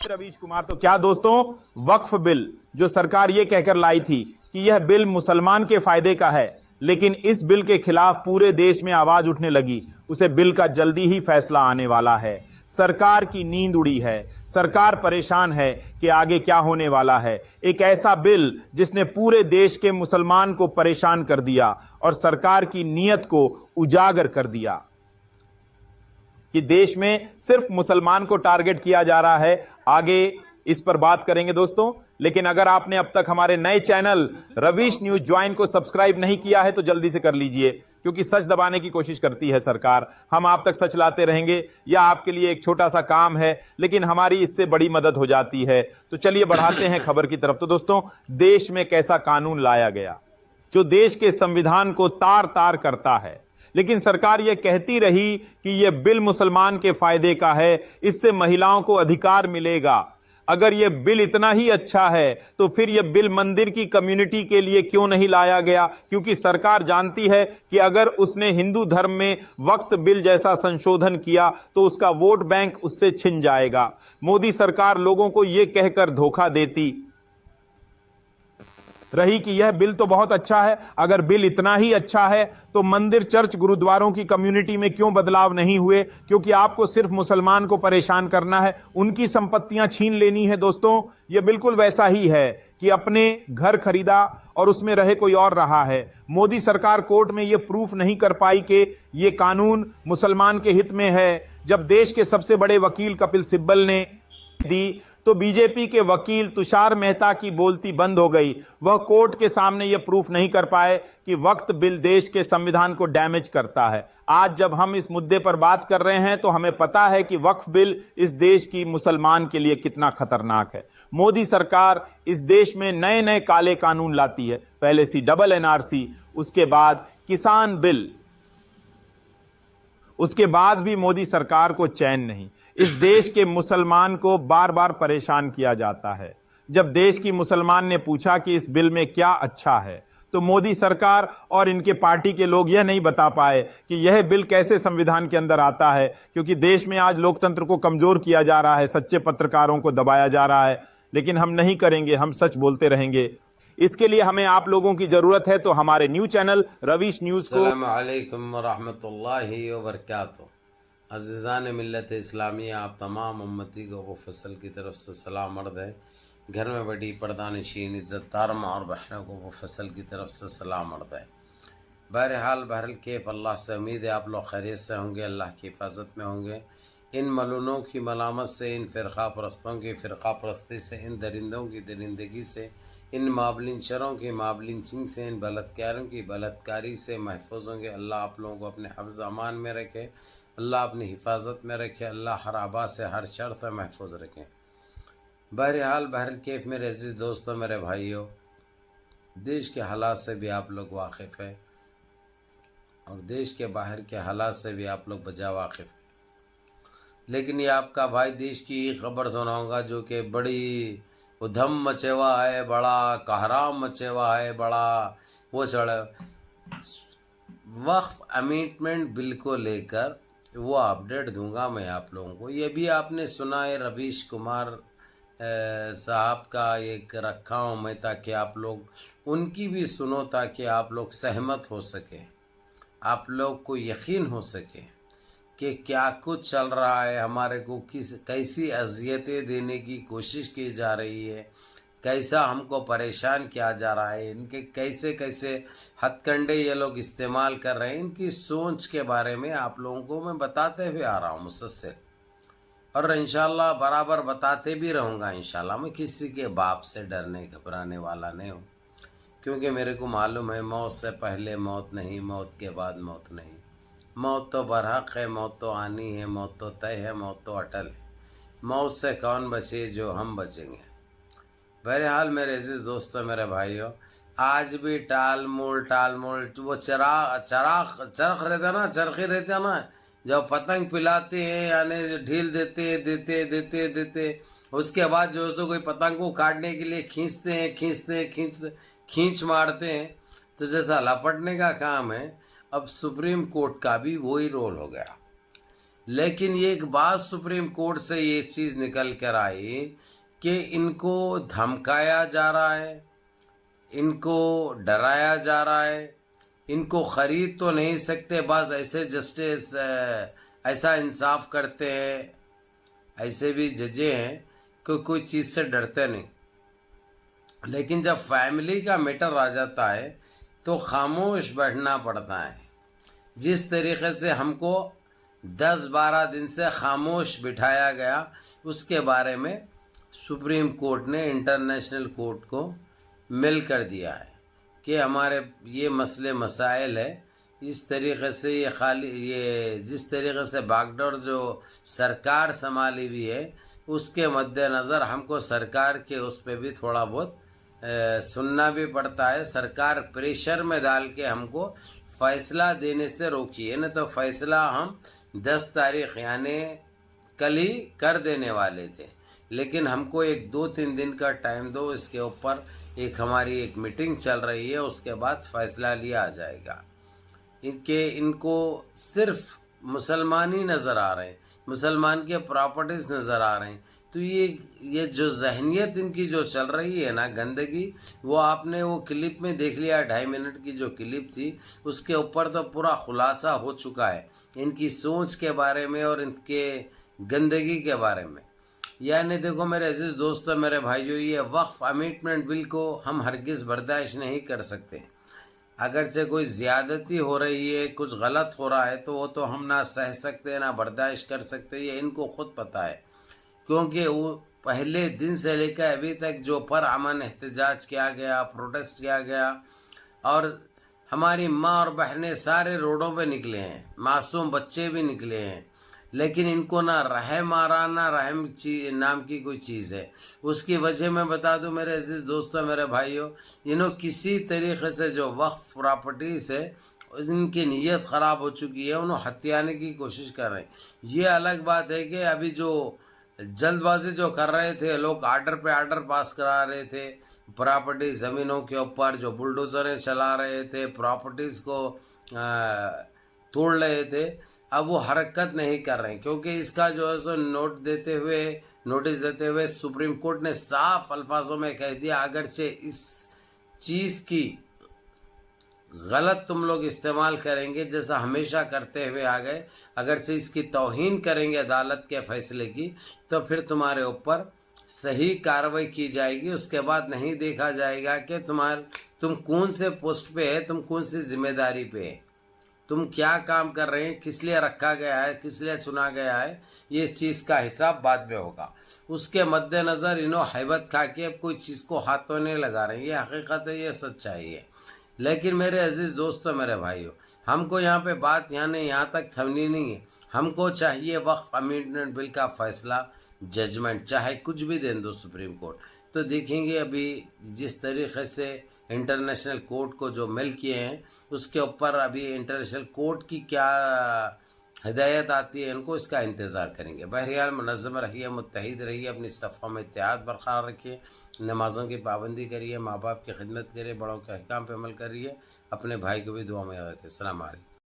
रवीश कुमार। तो क्या दोस्तों, वक्फ बिल जो सरकार ये कहकर लाई थी कि यह बिल मुसलमान के फायदे का है, लेकिन इस बिल के खिलाफ पूरे देश में आवाज उठने लगी। उसे बिल का जल्दी ही फैसला आने वाला है। सरकार की नींद उड़ी है, सरकार परेशान है कि आगे क्या होने वाला है। एक ऐसा बिल जिसने पूरे देश के मुसलमान को परेशान कर दिया और सरकार की नीयत को उजागर कर दिया कि देश में सिर्फ मुसलमान को टारगेट किया जा रहा है। आगे इस पर बात करेंगे दोस्तों, लेकिन अगर आपने अब तक हमारे नए चैनल रवीश न्यूज ज्वाइन को सब्सक्राइब नहीं किया है तो जल्दी से कर लीजिए, क्योंकि सच दबाने की कोशिश करती है सरकार। हम आप तक सच लाते रहेंगे। यह आपके लिए एक छोटा सा काम है, लेकिन हमारी इससे बड़ी मदद हो जाती है। तो चलिए बढ़ाते हैं खबर की तरफ। तो दोस्तों, देश में कैसा कानून लाया गया जो देश के संविधान को तार तार करता है, लेकिन सरकार यह कहती रही कि यह बिल मुसलमान के फायदे का है, इससे महिलाओं को अधिकार मिलेगा। अगर यह बिल इतना ही अच्छा है तो फिर यह बिल मंदिर की कम्युनिटी के लिए क्यों नहीं लाया गया? क्योंकि सरकार जानती है कि अगर उसने हिंदू धर्म में वक्फ बिल जैसा संशोधन किया तो उसका वोट बैंक उससे छिन जाएगा। मोदी सरकार लोगों को यह कहकर धोखा देती रही कि यह बिल तो बहुत अच्छा है। अगर बिल इतना ही अच्छा है तो मंदिर, चर्च, गुरुद्वारों की कम्युनिटी में क्यों बदलाव नहीं हुए? क्योंकि आपको सिर्फ मुसलमान को परेशान करना है, उनकी संपत्तियां छीन लेनी है। दोस्तों, यह बिल्कुल वैसा ही है कि अपने घर खरीदा और उसमें रहे कोई और रहा है। मोदी सरकार कोर्ट में यह प्रूफ नहीं कर पाई कि यह कानून मुसलमान के हित में है। जब देश के सबसे बड़े वकील कपिल सिब्बल ने दी तो बीजेपी के वकील तुषार मेहता की बोलती बंद हो गई। वह कोर्ट के सामने यह प्रूफ नहीं कर पाए कि वक्फ बिल देश के संविधान को डैमेज करता है। आज जब हम इस मुद्दे पर बात कर रहे हैं तो हमें पता है कि वक्फ बिल इस देश की मुसलमान के लिए कितना खतरनाक है। मोदी सरकार इस देश में नए नए काले कानून लाती है। पहले CNRC, उसके बाद किसान बिल, उसके बाद भी मोदी सरकार को चैन नहीं। इस देश के मुसलमान को बार बार परेशान किया जाता है। जब देश की मुसलमान ने पूछा कि इस बिल में क्या अच्छा है तो मोदी सरकार और इनके पार्टी के लोग यह नहीं बता पाए कि यह बिल कैसे संविधान के अंदर आता है, क्योंकि देश में आज लोकतंत्र को कमजोर किया जा रहा है, सच्चे पत्रकारों को दबाया जा रहा है। लेकिन हम नहीं करेंगे, हम सच बोलते रहेंगे। इसके लिए हमें आप लोगों की जरूरत है। तो हमारे न्यूज चैनल रवीश न्यूज को अस्सलाम वालेकुम रहमतुल्लाहि व बरकातहू। अज़ीज़ान मिल्लत इस्लामिया, आप तमाम उम्मती को वो फसल की तरफ से सलाम अर्ज़ है। घर में बड़ी पर्दानशीन इज़्ज़तदार माँ और बहनों को वो फसल की तरफ से सलाम अर्ज़ है। बहरहाल केफ अल्लाह से उम्मीद है आप लोग खैरियत से होंगे, अल्लाह की हिफाजत में होंगे। इन मलूनों की मलामत से, इन फ़िरक़ा परस्तों की फ़िरक़ा परस्ती से, इन दरिंदों की दरिंदगी से, इन माबलिंचरों की माबलिंचिंग से, इन बलात्कारों की बलात्कारी से महफूज होंगे। अल्लाह आप लोगों को अपने हफ्ज़ अमान में रखे, अल्लाह अपनी हिफाजत में रखे, अल्लाह हर आबा से, हर शर से महफूज रखें। बहरहाल केफ मेरे अजीज़ दोस्तों, मेरे भाइयों, देश के हालात से भी आप लोग वाकिफ़ है और देश के बाहर के हालात से भी आप लोग बजा वाकिफ़ है। लेकिन ये आपका भाई देश की खबर सुनाऊंगा जो कि बड़ी उधम मचे हुआ है, बड़ा कहराम मचे हुआ है, बड़ा वो चढ़े। वक्फ अमेंडमेंट बिल को लेकर वो अपडेट दूंगा मैं आप लोगों को। ये भी आपने सुना है, रवीश कुमार साहब का एक रखा हूँ मैं, ताकि आप लोग उनकी भी सुनो, ताकि आप लोग सहमत हो सके, आप लोग को यकीन हो सके कि क्या कुछ चल रहा है, हमारे को कैसी अजियतें देने की कोशिश की जा रही है, कैसा हमको परेशान किया जा रहा है, इनके कैसे कैसे हथकंडे ये लोग इस्तेमाल कर रहे हैं। इनकी सोच के बारे में आप लोगों को मैं बताते हुए आ रहा हूँ मुसलसल, और इंशाल्लाह बराबर बताते भी रहूँगा इंशाल्लाह। मैं किसी के बाप से डरने घबराने वाला नहीं हूँ, क्योंकि मेरे को मालूम है मौत से पहले मौत नहीं, मौत के बाद मौत नहीं। मौत तो बरहक है, मौत तो आनी है, मौत तो तय है, मौत तो अटल है। मौत से कौन बचे? जो हम बचेंगे। बहरहाल मेरे अजीज़ दोस्तों, मेरे भाइयों, आज भी टाल मूल वो चरख रहता ना, चरखी रहता ना, जब पतंग पिलाते हैं यानी ढील देते, उसके बाद जो सो कोई पतंग को काटने के लिए खींच मारते हैं, तो जैसा लपटने का काम है। अब सुप्रीम कोर्ट का भी वही रोल हो गया। لیکن یہ ایک بات سپریم کورٹ سے یہ چیز نکل کر آئی کہ ان کو دھمکایا جا رہا ہے، ان کو ڈرایا جا رہا ہے، ان کو خرید تو نہیں سکتے، بس ایسے جسٹس ایسا انصاف کرتے ہیں، ایسے بھی ججے ہیں کہ کوئی چیز سے ڈرتے نہیں. لیکن جب فیملی کا میٹر آ جاتا ہے تو خاموش بیٹھنا پڑتا ہے. جس طریقے سے ہم کو 10-12 دن سے خاموش بٹھایا گیا، اس کے بارے میں سپریم کورٹ نے انٹرنیشنل کورٹ کو مل کر دیا ہے کہ ہمارے یہ مسئلے مسائل ہے. اس طریقے سے یہ جس طریقے سے باغ ڈور جو سرکار سنبھالی ہوئی ہے، اس کے مد نظر ہم کو سرکار کے اس پہ بھی تھوڑا بہت سننا بھی پڑتا ہے. سرکار پریشر میں ڈال کے ہم کو فیصلہ دینے سے روکی ہے، نہ تو فیصلہ ہم 10 تاریخ یعنی کل ہی کر دینے والے تھے. لیکن ہم کو 1-2-3 دن کا ٹائم دو، اس کے اوپر ہماری ایک میٹنگ چل رہی ہے، اس کے بعد فیصلہ لیا جائے گا. ان کو صرف مسلمان ہی نظر آ رہے ہیں، مسلمان کے پراپرٹیز نظر آ رہے ہیں. تو یہ جو ذہنیت ان کی جو چل رہی ہے نا، گندگی، وہ آپ نے وہ کلپ میں دیکھ لیا. 2.5 منٹ کی جو کلپ تھی، اس کے اوپر تو پورا خلاصہ ہو چکا ہے ان کی سوچ کے بارے میں اور ان کے گندگی کے بارے میں. یعنی دیکھو میرے عزیز دوستو، میرے بھائیو، یہ وقف امینڈمنٹ بل کو ہم ہرگز برداشت نہیں کر سکتے. اگرچہ کوئی زیادتی ہو رہی ہے، کچھ غلط ہو رہا ہے، تو وہ تو ہم نہ سہ سکتے نہ برداشت کر سکتے، یہ ان کو خود پتہ ہے. کیونکہ وہ پہلے دن سے لے کر ابھی تک جو پر امن احتجاج کیا گیا، پروٹیسٹ کیا گیا، اور ہماری ماں اور بہنیں سارے روڈوں پہ نکلے ہیں، معصوم بچے بھی نکلے ہیں، لیکن ان کو نہ رحم آ رہا، نہ رحم نام کی کوئی چیز ہے. اس کی وجہ میں بتا دوں میرے عزیز دوستو، میرے بھائیوں، انہوں کسی طریقے سے جو وقف پراپرٹیز ہے ان کی نیت خراب ہو چکی ہے، انہوں ہتھیانے کی کوشش کر رہے ہیں. یہ الگ بات ہے کہ ابھی جو جلد بازی جو کر رہے تھے لوگ، آرڈر پہ آرڈر پاس کرا رہے تھے پراپرٹی زمینوں کے اوپر، جو بلڈوزریں چلا رہے تھے، پراپرٹیز کو توڑ رہے تھے، اب وہ حرکت نہیں کر رہے ہیں. کیونکہ اس کا جو ہے سو نوٹس دیتے ہوئے سپریم کورٹ نے صاف الفاظوں میں کہہ دیا، اگرچہ اس چیز کی غلط تم لوگ استعمال کریں گے جیسا ہمیشہ کرتے ہوئے آ گئے، اگرچہ اس کی توہین کریں گے عدالت کے فیصلے کی، تو پھر تمہارے اوپر صحیح کارروائی کی جائے گی. اس کے بعد نہیں دیکھا جائے گا کہ تم کون سے پوسٹ پہ ہے، تم کون سی ذمہ داری پہ ہے، تم کیا کام کر رہے ہیں، کس لیے رکھا گیا ہے، کس لیے چنا گیا ہے. یہ اس چیز کا حساب بعد میں ہوگا. اس کے مد نظر انہوں ہیبت کھا کے اب کوئی چیز کو ہاتھوں نہیں لگا رہے ہیں. یہ حقیقت ہے، یہ سچائی ہے. لیکن میرے عزیز دوستو، میرے بھائیوں، ہم کو یہاں پہ بات یہاں تک تھمنی نہیں ہے. ہم کو چاہیے وقف امینڈمنٹ بل کا فیصلہ، ججمنٹ، چاہے کچھ بھی دیں دو سپریم کورٹ. تو دیکھیں گے ابھی جس طریقے سے انٹرنیشنل کورٹ کو جو مل کیے ہیں، اس کے اوپر ابھی انٹرنیشنل کورٹ کی کیا ہدایت آتی ہے، ان کو اس کا انتظار کریں گے. بہرحال منظم رہیے، متحد رہیے، اپنی صفوں میں اتحاد برقرار رکھیے، نمازوں کی پابندی کریے، ماں باپ کی خدمت کریے، بڑوں کے احکام پہ عمل کریے، اپنے بھائی کو بھی دعا میں یاد رکھیے. السلام علیکم.